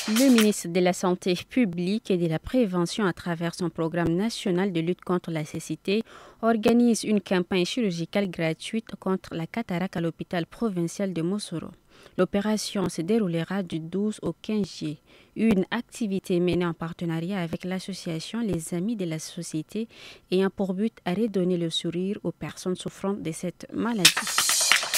Le ministre de la Santé publique et de la Prévention, à travers son programme national de lutte contre la cécité, organise une campagne chirurgicale gratuite contre la cataracte à l'hôpital provincial de Mosoro. L'opération se déroulera du 12 au 15 juillet. Une activité menée en partenariat avec l'association Les Amis de la Société ayant pour but à redonner le sourire aux personnes souffrant de cette maladie.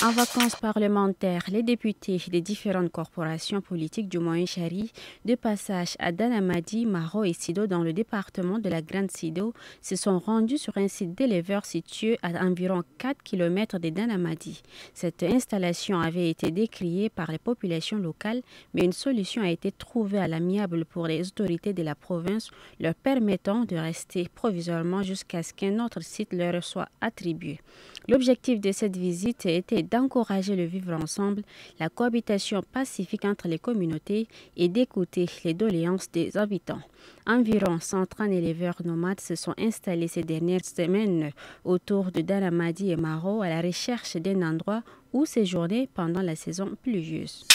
En vacances parlementaires, les députés des différentes corporations politiques du Moyen-Chari, de passage à Danamadi, Maro et Sido dans le département de la Grande Sido, se sont rendus sur un site d'éleveurs situé à environ 4 km de Danamadi. Cette installation avait été décriée par les populations locales, mais une solution a été trouvée à l'amiable pour les autorités de la province, leur permettant de rester provisoirement jusqu'à ce qu'un autre site leur soit attribué. L'objectif de cette visite était d'encourager le vivre ensemble, la cohabitation pacifique entre les communautés et d'écouter les doléances des habitants. Environ 130 éleveurs nomades se sont installés ces dernières semaines autour de Danamadi et Maro à la recherche d'un endroit où séjourner pendant la saison pluvieuse.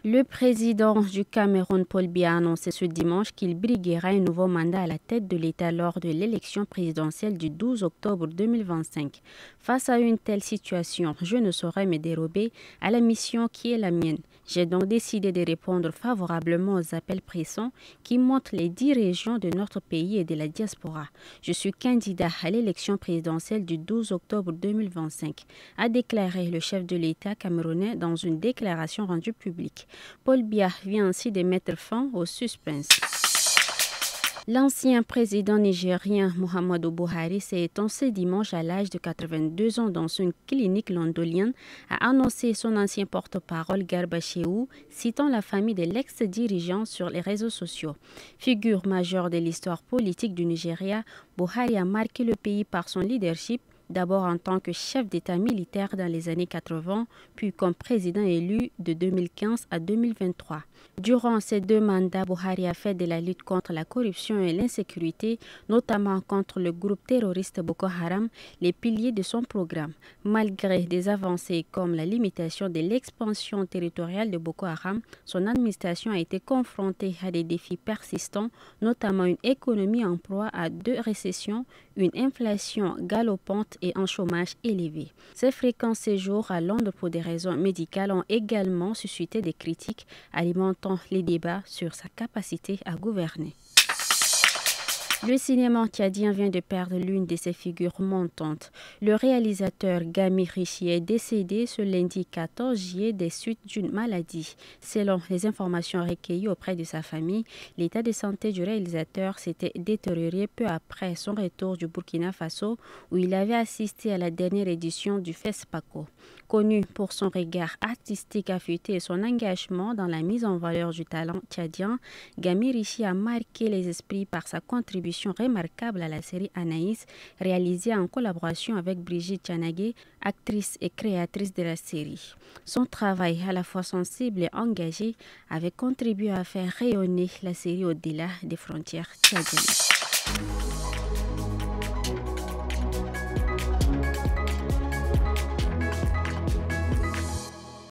Le président du Cameroun, Paul Biya, a annoncé ce dimanche qu'il briguera un nouveau mandat à la tête de l'État lors de l'élection présidentielle du 12 octobre 2025. Face à une telle situation, je ne saurais me dérober à la mission qui est la mienne. J'ai donc décidé de répondre favorablement aux appels pressants qui montrent les 10 régions de notre pays et de la diaspora. Je suis candidat à l'élection présidentielle du 12 octobre 2025, a déclaré le chef de l'État camerounais dans une déclaration rendue publique. Paul Biya vient ainsi de mettre fin au suspense. L'ancien président nigérien Muhammadu Buhari s'est éteint ce dimanche à l'âge de 82 ans dans une clinique londonienne, a annoncé son ancien porte-parole Garba Shehu, citant la famille de l'ex-dirigeant sur les réseaux sociaux. Figure majeure de l'histoire politique du Nigeria, Buhari a marqué le pays par son leadership, d'abord en tant que chef d'État militaire dans les années 80, puis comme président élu de 2015 à 2023. Durant ces 2 mandats, Buhari a fait de la lutte contre la corruption et l'insécurité, notamment contre le groupe terroriste Boko Haram, les piliers de son programme. Malgré des avancées comme la limitation de l'expansion territoriale de Boko Haram, son administration a été confrontée à des défis persistants, notamment une économie en proie à 2 récessions, une inflation galopante et un chômage élevé. Ses fréquents séjours à Londres pour des raisons médicales ont également suscité des critiques, alimentant les débats sur sa capacité à gouverner. Le cinéma tchadien vient de perdre l'une de ses figures montantes. Le réalisateur Gami Richi est décédé ce lundi 14 juillet des suites d'une maladie. Selon les informations recueillies auprès de sa famille, l'état de santé du réalisateur s'était détérioré peu après son retour du Burkina Faso, où il avait assisté à la dernière édition du FESPACO. Connu pour son regard artistique affûté et son engagement dans la mise en valeur du talent tchadien, Gami Richi a marqué les esprits par sa contribution remarquable à la série Anaïs, réalisée en collaboration avec Brigitte Chanagé, actrice et créatrice de la série. Son travail, à la fois sensible et engagé, avait contribué à faire rayonner la série au-delà des frontières tchadiennes.